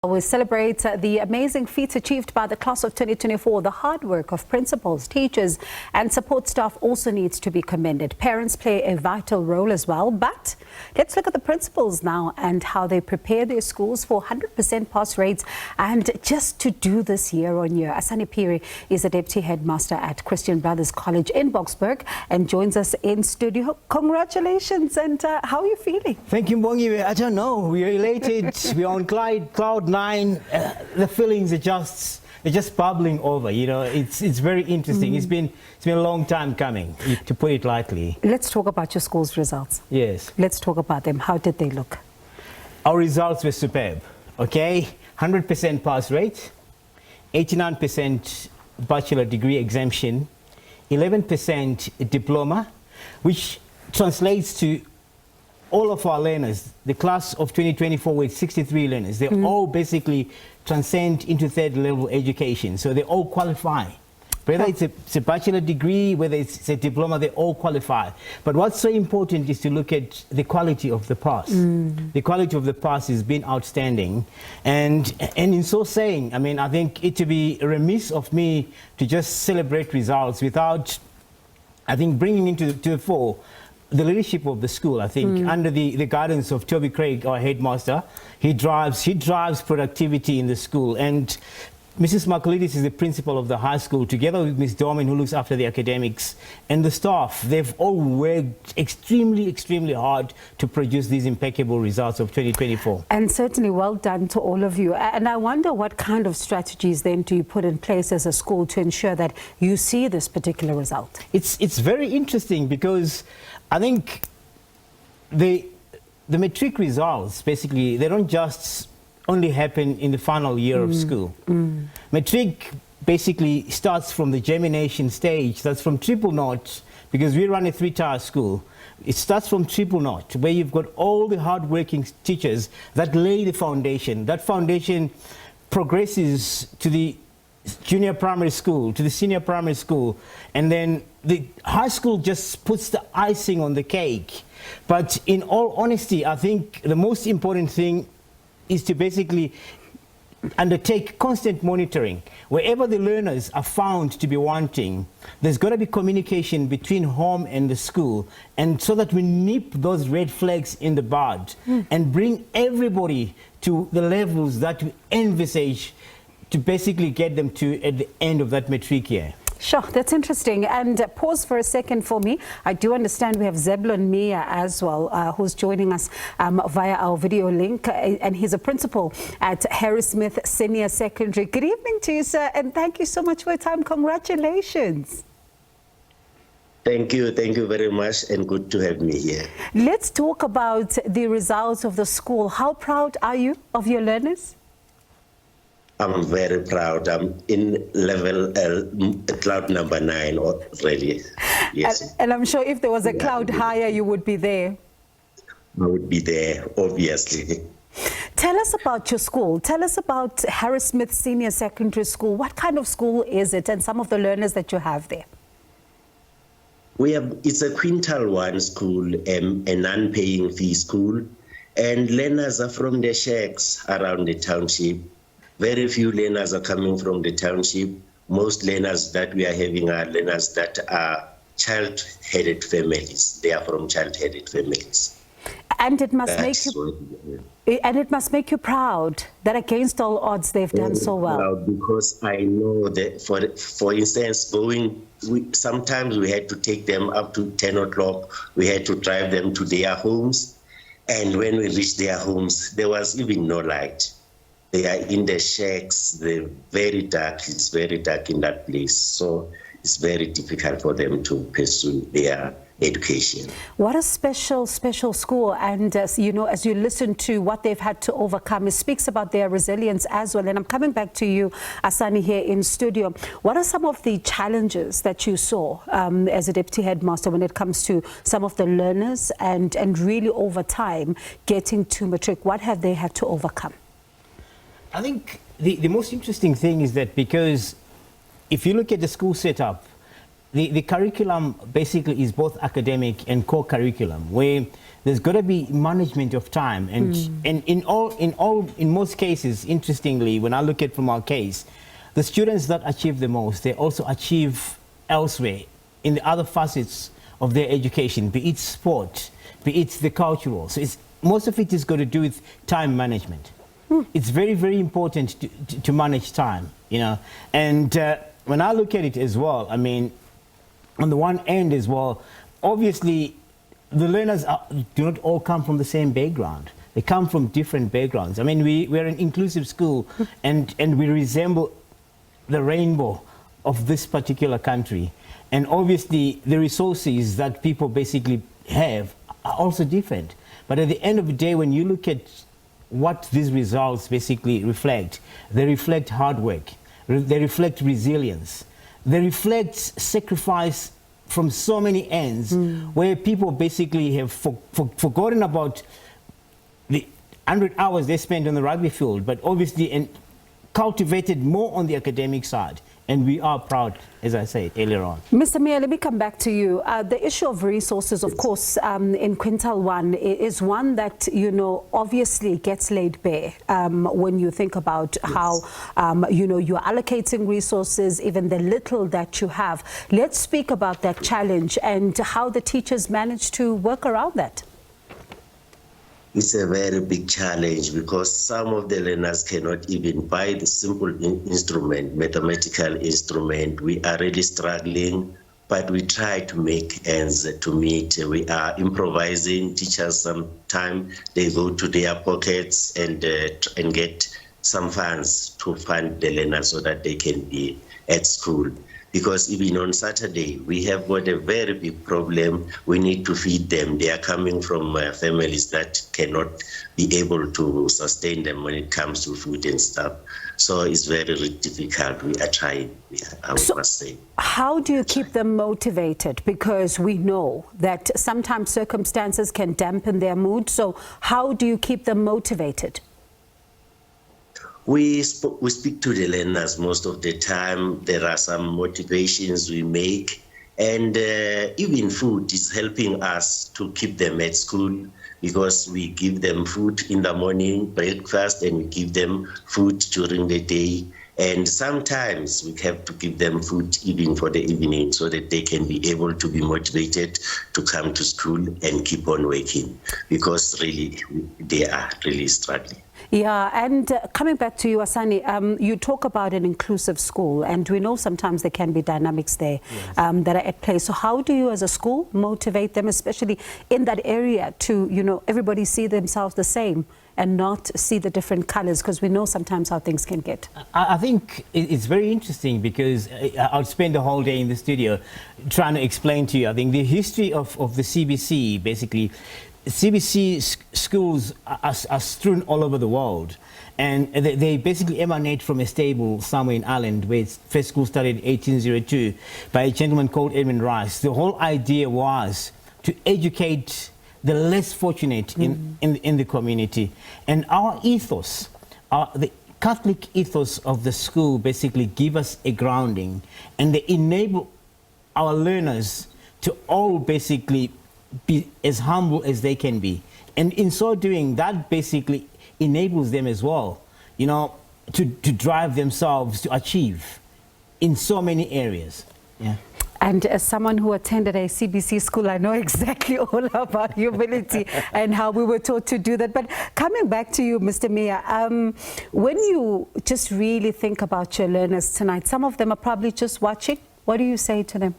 We celebrate the amazing feats achieved by the class of 2024. The hard work of principals, teachers and support staff also needs to be commended. Parents play a vital role as well. But let's look at the principals now and how they prepare their schools for 100% pass rates and just to do this year on year. Asani Phiri is a deputy headmaster at Christian Brothers College in Boksburg and joins us in studio. Congratulations, and how are you feeling? Thank you, Mbongi. I don't know. We're elated. We're on cloud nine. The feelings are just bubbling over. You know, it's very interesting. It's been a long time coming, to put it lightly. Let's talk about your school's results. Yes. Let's talk about them. How did they look? Our results were superb. Okay, 100% pass rate, 89% bachelor degree exemption, 11% diploma, which translates to all of our learners. The class of 2024 with 63 learners, they all basically transcend into third level education. So they all qualify. Whether it's a bachelor degree, whether it's a diploma, they all qualify. But what's so important is to look at the quality of the pass. The quality of the pass has been outstanding. And in so saying, I mean, I think it would be remiss of me to just celebrate results without, I think, bringing into the fore the leadership of the school. I think under the guidance of Toby Craig, our headmaster, he drives productivity in the school. And Mrs. Marcolidis is the principal of the high school, together with Ms. Dorman, who looks after the academics, and the staff. They've all worked extremely hard to produce these impeccable results of 2024. And certainly well done to all of you. And I wonder what kind of strategies then do you put in place as a school to ensure that you see this particular result? It's very interesting because I think the matric results, basically, they don't just only happen in the final year of school. Matric basically starts from the germination stage. That's from triple naught, because we run a 3-tier school. It starts from triple naught, where you've got all the hard-working teachers that lay the foundation. That foundation progresses to the junior primary school, to the senior primary school, and then the high school just puts the icing on the cake. But in all honesty, I think the most important thing is to basically undertake constant monitoring. Wherever the learners are found to be wanting, there's got to be communication between home and the school, and so that we nip those red flags in the bud and bring everybody to the levels that we envisage to basically get them to at the end of that matric year. Sure, that's interesting. And pause for a second for me. I do understand we have Zebulon Miya as well, who's joining us via our video link, and he's a principal at Harrismith Senior Secondary. Good evening to you, sir, and thank you so much for your time. Congratulations. Thank you very much, and good to have me here. Let's talk about the results of the school. How proud are you of your learners? I'm very proud. I'm in level cloud number 9 already. Yes. And I'm sure if there was a cloud higher, you would be there. I would be there, obviously. Tell us about your school. Tell us about Harrismith Senior Secondary School. What kind of school is it, and some of the learners that you have there? It's a quintile 1 school, a non-paying fee school, and learners are from the shacks around the township. Very few learners are coming from the township. Most learners that we are having are learners that are child-headed families. They are from child-headed families. And it must make you proud that against all odds they've done so well. Proud because I know that, for instance, sometimes we had to take them up to 10 o'clock. We had to drive them to their homes. And when we reached their homes, there was even no light. They are in the shacks. They're very dark. It's very dark in that place. So it's very difficult for them to pursue their education. What a special school. And you know, as you listen to what they've had to overcome, it speaks about their resilience as well. And I'm coming back to you, Asani, here in studio. What are some of the challenges that you saw as a deputy headmaster when it comes to some of the learners and really over time getting to matric? What have they had to overcome? I think the most interesting thing is that, because if you look at the school setup, the curriculum basically is both academic and core curriculum, where there's got to be management of time, and in most cases, interestingly, when I look at from our case, the students that achieve the most, they also achieve elsewhere in the other facets of their education, be it sport, be it the cultural. So most of it is got to do with time management. It's very, very important to manage time, you know. And when I look at it as well, I mean, on the one end as well, obviously, the learners do not all come from the same background. They come from different backgrounds. I mean, we're an inclusive school, and we resemble the rainbow of this particular country. And obviously, the resources that people basically have are also different. But at the end of the day, when you look at what these results basically reflect, they reflect hard work, they reflect resilience, they reflect sacrifice from so many ends, where people basically have forgotten about the 100 hours they spent on the rugby field, but obviously cultivated more on the academic side. And we are proud, as I said earlier on. Mr. Miya, let me come back to you. The issue of resources, of course, in Quintile 1 is one that, you know, obviously gets laid bare when you think about how, you know, you're allocating resources, even the little that you have. Let's speak about that challenge and how the teachers manage to work around that. It's a very big challenge because some of the learners cannot even buy the simple instrument, mathematical instrument. We are really struggling, but we try to make ends to meet. We are improvising. Teachers sometimes they go to their pockets and get some funds to fund the learners so that they can be at school. Because even on Saturday, we have got a very big problem. We need to feed them. They are coming from families that cannot be able to sustain them when it comes to food and stuff. So it's very difficult. We are trying, I must say. How do you keep them motivated? Because we know that sometimes circumstances can dampen their mood. So how do you keep them motivated? We speak to the learners most of the time. There are some motivations we make, and even food is helping us to keep them at school, because we give them food in the morning, breakfast, and we give them food during the day. And sometimes we have to give them food even for the evening so that they can be able to be motivated to come to school and keep on working, because really they are really struggling. Yeah, and coming back to you, Asani, you talk about an inclusive school, and we know sometimes there can be dynamics there that are at play. So how do you as a school motivate them, especially in that area, to, you know, everybody see themselves the same and not see the different colors, because we know sometimes how things can get? I think it's very interesting, because I'll spend the whole day in the studio trying to explain to you, I think, the history of the CBC, basically. CBC schools are strewn all over the world, and they basically emanate from a stable somewhere in Ireland, where its first school started in 1802 by a gentleman called Edmund Rice. The whole idea was to educate the less fortunate in the community. And our ethos, the Catholic ethos of the school, basically give us a grounding, and they enable our learners to all basically be as humble as they can be. And in so doing, that basically enables them as well, you know, to drive themselves to achieve in so many areas. Yeah. And as someone who attended a CBC school, I know exactly all about humility and how we were taught to do that. But coming back to you, Mr. Miya, when you just really think about your learners tonight, some of them are probably just watching. What do you say to them?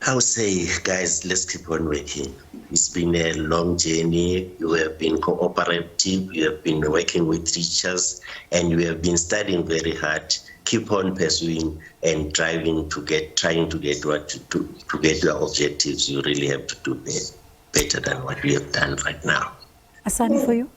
I would say, guys, let's keep on working. It's been a long journey. You have been cooperative. You have been working with teachers, and you have been studying very hard. Keep on pursuing and trying to get your objectives. You really have to do better than what we have done right now. Asani, for you?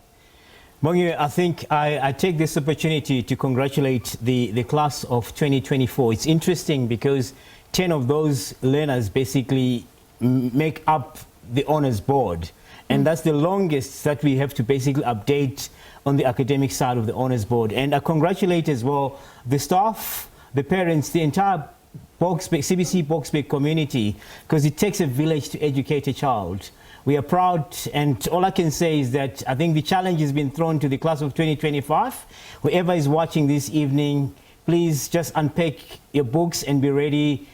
Mongi, I think I take this opportunity to congratulate the class of 2024. It's interesting because 10 of those learners basically make up the honors board. And that's the longest that we have to basically update on the academic side of the honors board. And I congratulate as well the staff, the parents, the entire Boksburg, CBC Boksburg community, because it takes a village to educate a child. We are proud, and all I can say is that I think the challenge has been thrown to the class of 2025. Whoever is watching this evening, please just unpack your books and be ready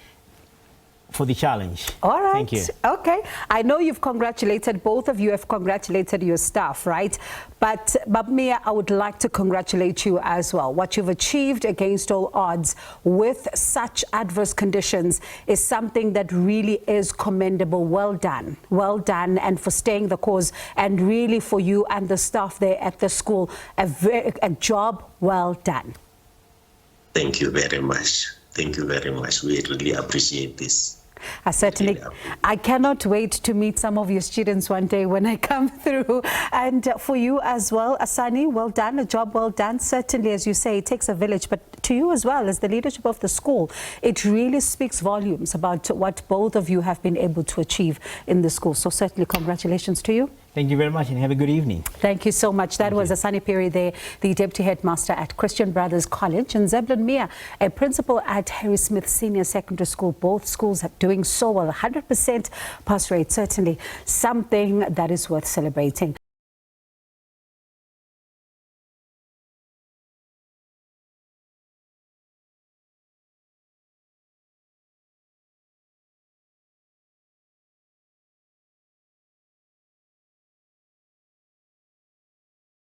for the challenge. All right. Thank you. Okay. I know you've congratulated, both of you have congratulated your staff, right? But Miya, I would like to congratulate you as well. What you've achieved against all odds with such adverse conditions is something that really is commendable. Well done. Well done. And for staying the course, and really for you and the staff there at the school, a job well done. Thank you very much. Thank you very much. We really appreciate this. I cannot wait to meet some of your students one day when I come through. And for you as well, Asani, well done, a job well done. Certainly, as you say, it takes a village, but to you as well, as the leadership of the school, it really speaks volumes about what both of you have been able to achieve in the school. So certainly, congratulations to you. Thank you very much, and have a good evening. Thank you so much. That was Asani Phiri there, the Deputy Headmaster at Christian Brothers College, and Zebulon Miya, a principal at Harrismith Senior Secondary School. Both schools are doing so well. 100% pass rate, certainly something that is worth celebrating.